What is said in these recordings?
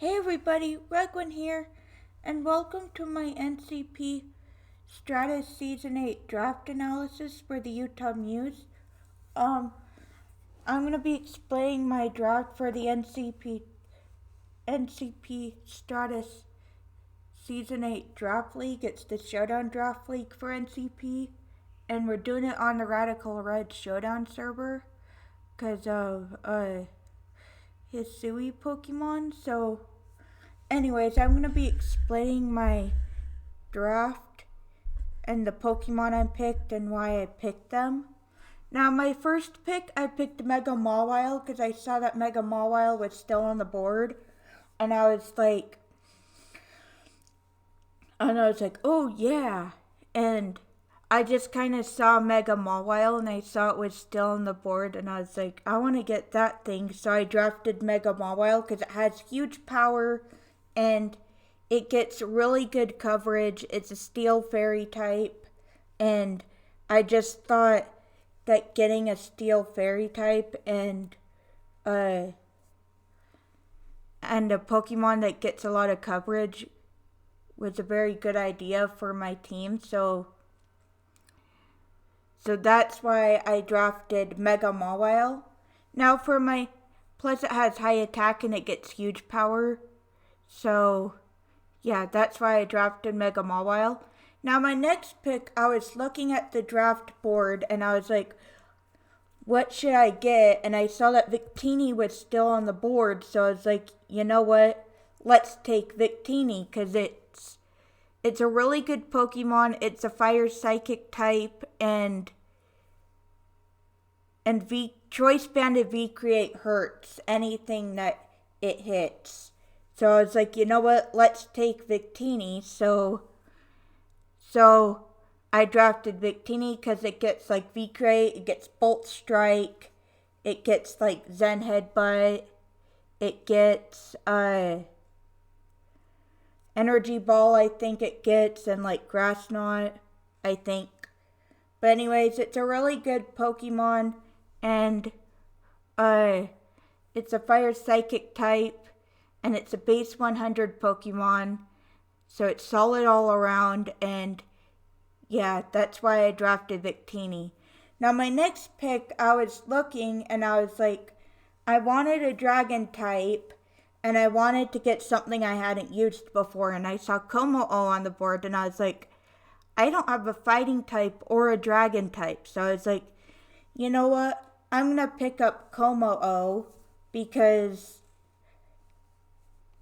Hey everybody, Regwin here, and welcome to my NCP Stratus Season 8 draft analysis for the Utah Mews. Um, I'm going to be explaining my draft for the NCP Stratus Season 8 Draft League. It's the Showdown Draft League for NCP, and we're doing it on the Radical Red Showdown server because of Hisui Pokemon. So anyways, I'm going to be explaining my draft and the Pokemon I picked and why I picked them. Now, my first pick, I picked Mega Mawile because I saw that Mega Mawile was still on the board. And I was like, oh yeah. And I just kind of saw Mega Mawile and I saw it was still on the board. And I was like, I want to get that thing. So I drafted Mega Mawile because it has huge power and it gets really good coverage. It's a Steel Fairy type, and I just thought that getting a Steel Fairy type and a Pokemon that gets a lot of coverage was a very good idea for my team. So that's why I drafted Mega Mawile. Now for my plus it has high attack and it gets huge power. So yeah, that's why I drafted Mega Mawile. Now my next pick, I was looking at the draft board and I was like, what should I get? And I saw that Victini was still on the board, so I was like, you know what? Let's take Victini because it's a really good Pokemon. It's a Fire Psychic type and Choice Banded V-Create hurts anything that it hits. So I was like, you know what? Let's take Victini. So I drafted Victini because it gets like V-Create, it gets Bolt Strike, it gets like Zen Headbutt, it gets Energy Ball, I think it gets, and like Grass Knot, I think. But anyways, it's a really good Pokemon, and it's a Fire Psychic type, and it's a base 100 Pokemon, so it's solid all around, and yeah, that's why I drafted Victini. Now my next pick, I was looking and I was like, I wanted a dragon type and I wanted to get something I hadn't used before, and I saw Como-O on the board and I was like, I don't have a fighting type or a dragon type. So I was like, you know what? I'm going to pick up Como-O because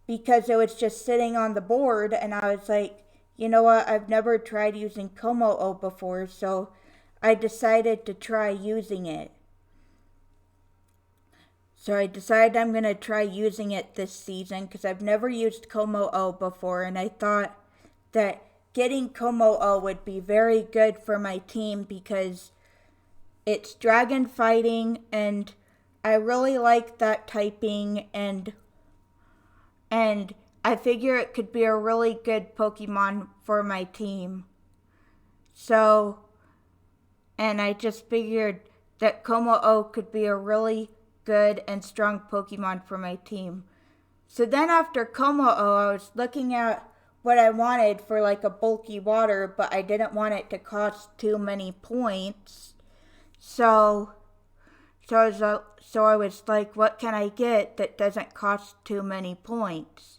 it was just sitting on the board, and I was like, you know what, I've never tried using Como-O before, so I decided to try using it. So I decided I'm going to try using it this season because I've never used Como-O before, and I thought that getting Como-O would be very good for my team because it's dragon fighting, and I really like that typing, and I figure it could be a really good Pokemon for my team. So, and I just figured that Como-O could be a really good and strong Pokemon for my team. So then after Como-O, I was looking at what I wanted for like a bulky water, but I didn't want it to cost too many points. So I was like, what can I get that doesn't cost too many points?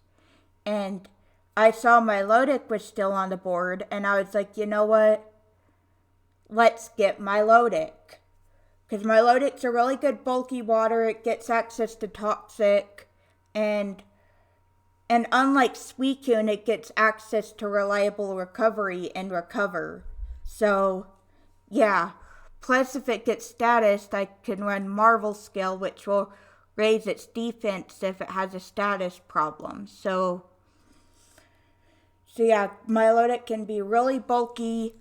And I saw Milotic was still on the board, and I was like, you know what? Let's get Milotic. Because Milotic's a really good bulky water. It gets access to Toxic, and unlike Suicune, it gets access to Reliable Recovery and Recover. So, yeah. Plus, if it gets Status, I can run Marvel Skill, which will raise its defense if it has a status problem. So yeah, Milotic can be really bulky.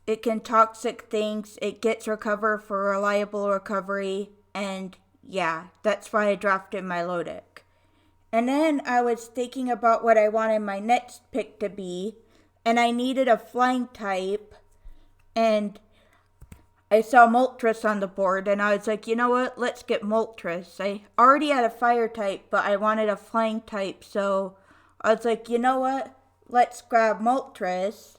It can Toxic things. It gets Recover for Reliable Recovery. And yeah, that's why I drafted Milotic. And then I was thinking about what I wanted my next pick to be. And I needed a flying type. And I saw Moltres on the board, and I was like, you know what? Let's get Moltres. I already had a fire type, but I wanted a flying type, so I was like, you know what? Let's grab Moltres,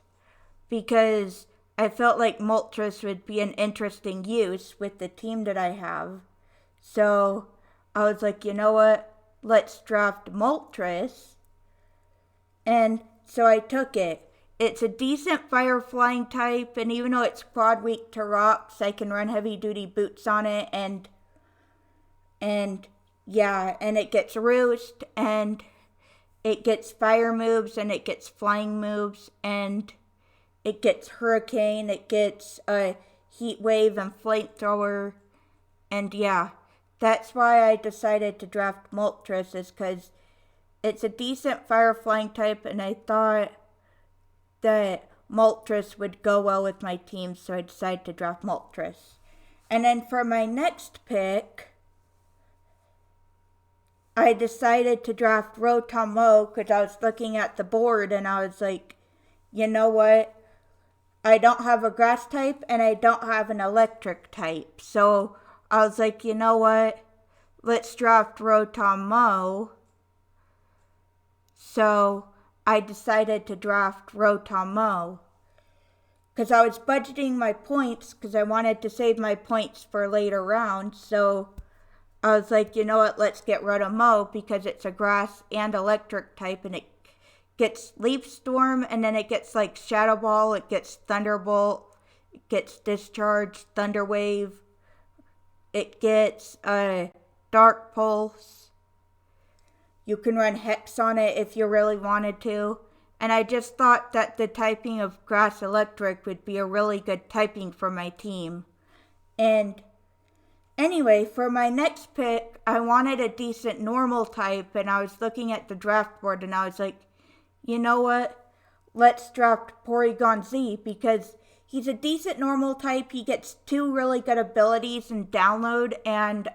because I felt like Moltres would be an interesting use with the team that I have. So I was like, you know what? Let's draft Moltres. And so I took it. It's a decent fire flying type, and even though it's quad weak to rocks, I can run heavy duty boots on it, and yeah, and it gets roost, and it gets fire moves, and it gets flying moves, and it gets hurricane, it gets a heat wave and flamethrower, and yeah, that's why I decided to draft Moltres, is because it's a decent fire flying type, and I thought that Moltres would go well with my team, so I decided to draft Moltres. And then for my next pick, I decided to draft Rotom because I was looking at the board and I was like, you know what? I don't have a grass type and I don't have an electric type. So I was like, you know what? Let's draft Rotom. So I decided to draft Rotom because I was budgeting my points because I wanted to save my points for later rounds. So I was like, you know what, let's get Rotom because it's a grass and electric type, and it gets Leaf Storm, and then it gets like Shadow Ball, it gets Thunderbolt, it gets Discharge, Thunder Wave, it gets Dark Pulse. You can run Hex on it if you really wanted to. And I just thought that the typing of Grass Electric would be a really good typing for my team. And anyway, for my next pick, I wanted a decent normal type, and I was looking at the draft board and I was like, you know what? Let's draft Porygon Z because he's a decent normal type. He gets 2 really good abilities in download and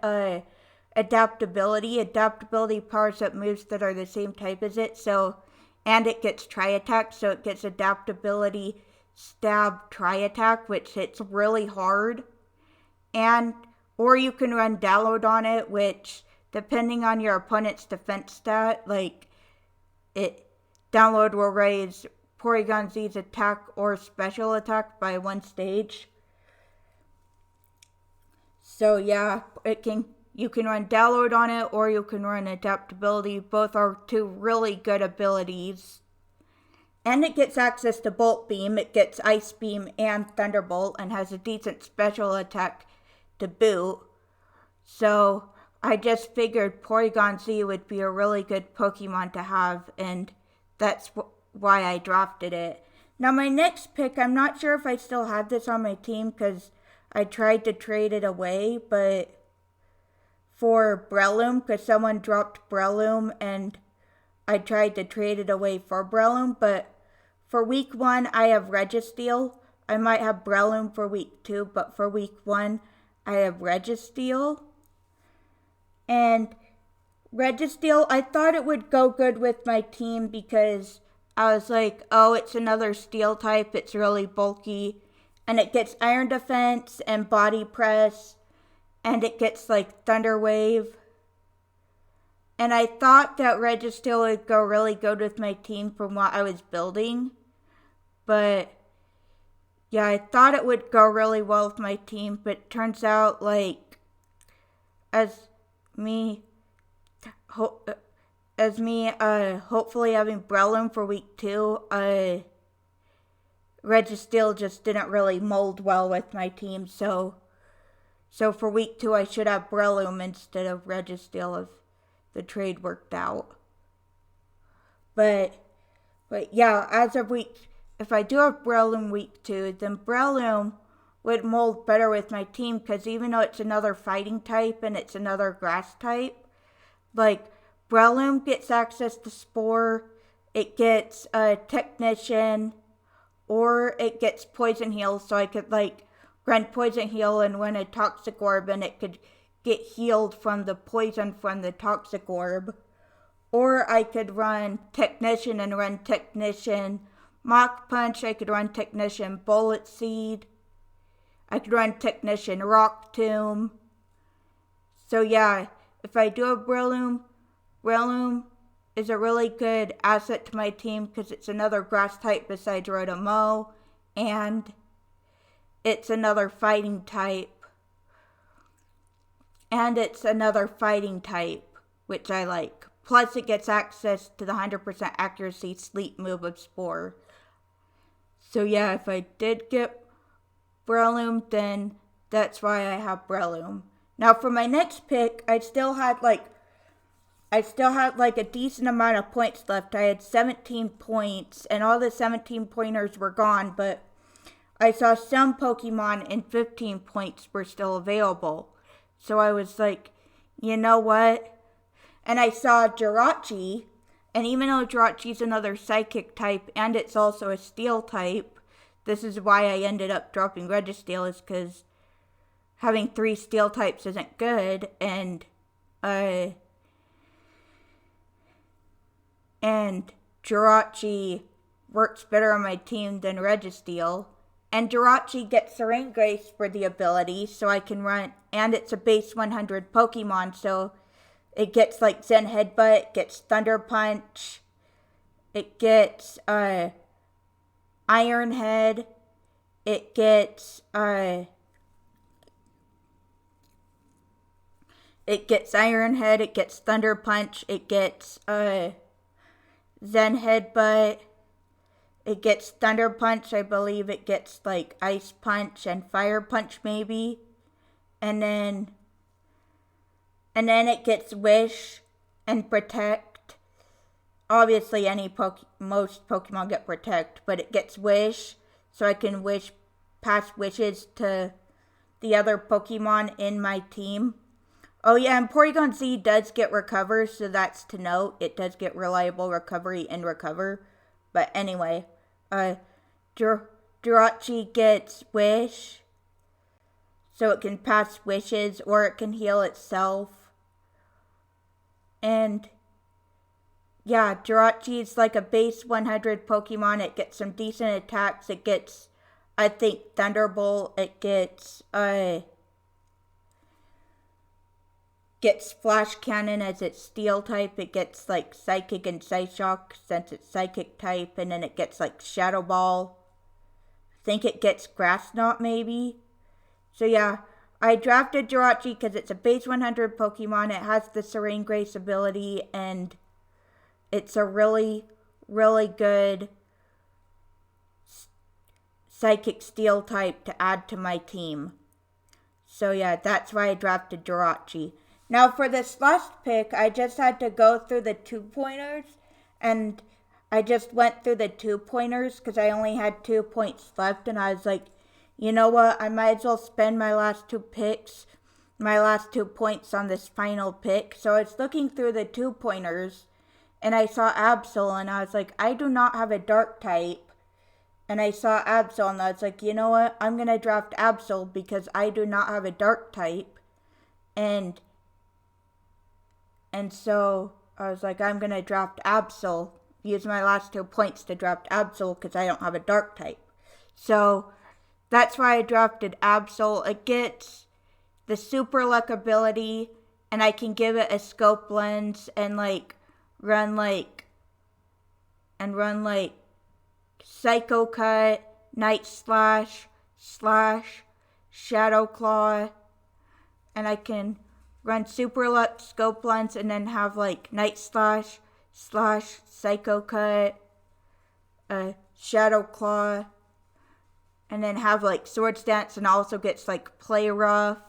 adaptability. Adaptability powers up moves that are the same type as it, so and it gets Tri-Attack, so it gets adaptability, stab, Tri-Attack, which hits really hard. And or you can run download on it, which depending on your opponent's defense stat, like it download will raise Porygon Z's attack or special attack by 1 stage. So yeah, you can run download on it or you can run adaptability. Both are 2 really good abilities. And it gets access to Bolt Beam. It gets Ice Beam and Thunderbolt and has a decent special attack to boot. So I just figured Porygon Z would be a really good Pokemon to have, and that's why I drafted it. Now my next pick, I'm not sure if I still have this on my team because I tried to trade it away, but for Breloom, because someone dropped Breloom and I tried to trade it away for Breloom, but for week 1 I have Registeel. I might have Breloom for week 2, but for week 1 I have Registeel. And Registeel, I thought it would go good with my team because I was like, oh, it's another steel type, it's really bulky, and it gets Iron Defense and Body Press, and it gets like Thunder Wave. And I thought that Registeel would go really good with my team from what I was building. But yeah, I thought it would go really well with my team, but it turns out like as me hopefully having Breloom for week 2, Registeel just didn't really mold well with my team, so for week 2 I should have Breloom instead of Registeel if the trade worked out. But yeah, as of if I do have Breloom week 2, then Breloom would mold better with my team because even though it's another fighting type and it's another grass type, like Breloom gets access to Spore, it gets a Technician, or it gets Poison Heal, so I could like run Poison Heal and run a Toxic Orb and it could get healed from the poison from the Toxic Orb. Or I could run Technician and run Technician Mach Punch, I could run Technician Bullet Seed. I could run Technician Rock Tomb. So yeah, if I do a Breloom is a really good asset to my team because it's another grass type besides Rotomo, and it's another fighting type. Which I like. Plus it gets access to the 100% accuracy sleep move of Spore. So yeah, if I did get Breloom, then that's why I have Breloom. Now for my next pick, I still had like a decent amount of points left. I had 17 points, and all the 17 pointers were gone, but I saw some Pokemon in 15 points were still available. So I was like, you know what? And I saw Jirachi, and even though Jirachi's another Psychic type, and it's also a Steel type, this is why I ended up dropping Registeel, is because having 3 Steel types isn't good, and Jirachi works better on my team than Registeel. And Jirachi gets Serene Grace for the ability, so I can run, and it's a base 100 Pokemon, so it gets like Zen Headbutt, it gets Thunder Punch, it gets Iron Head, it gets Iron Head, it gets Thunder Punch, it gets Zen Headbutt, it gets Thunder Punch, I believe it gets like Ice Punch and Fire Punch maybe, and then it gets Wish and Protect. Obviously most Pokemon get Protect, but it gets Wish, so I can pass wishes to the other Pokemon in my team. Oh yeah, and Porygon Z does get Recover, so that's to note. It does get Reliable Recovery and Recover. But anyway, Jirachi gets Wish, so it can pass wishes, or it can heal itself. And yeah, Jirachi is like a base 100 Pokemon. It gets some decent attacks. It gets, I think, Thunderbolt. It gets Flash Cannon as its Steel type. It gets like Psychic and Psyshock since it's Psychic type. And then it gets like Shadow Ball. I think it gets Grass Knot maybe. So yeah, I drafted Jirachi because it's a base 100 Pokemon. It has the Serene Grace ability, and it's a really, really good Psychic Steel type to add to my team. So yeah, that's why I drafted Jirachi. Now for this last pick, I just had to go through the 2-pointers, and I just went through the 2-pointers because I only had 2 points left, and I was like, you know what, I might as well spend my last 2 points on this final pick. So I was looking through the 2-pointers, and I saw Absol, and I was like, I do not have a Dark type. And I saw Absol, and I was like, you know what, I'm going to draft Absol because I do not have a Dark type. And so I was like, I'm going to draft Absol, use my last 2 points to draft Absol because I don't have a Dark type. So that's why I drafted Absol. It gets the Super Luck ability, and I can give it a Scope Lens and run Psycho Cut, Night Slash, Shadow Claw, and I can run Super Luck, Scope Lens, and then have Night Slash, Psycho Cut, Shadow Claw, and then have Swords Dance, and also gets Play Rough,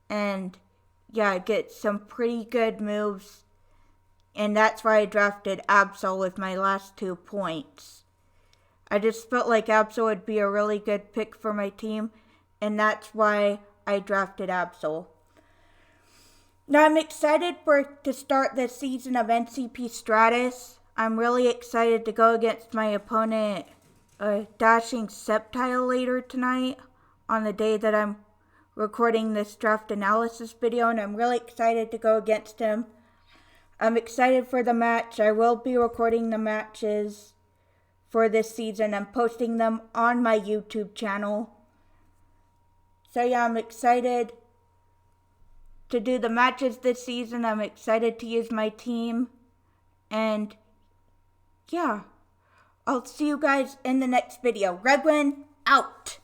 and yeah, it gets some pretty good moves, and that's why I drafted Absol with my last 2 points. I just felt like Absol would be a really good pick for my team, and that's why I drafted Absol. Now I'm excited to start this season of NCP Stratus. I'm really excited to go against my opponent, Dashing Sceptile, later tonight on the day that I'm recording this draft analysis video, and I'm really excited to go against him. I'm excited for the match. I will be recording the matches for this season and posting them on my YouTube channel. So yeah, I'm excited to do the matches this season. I'm excited to use my team. And yeah, I'll see you guys in the next video. Redwin out.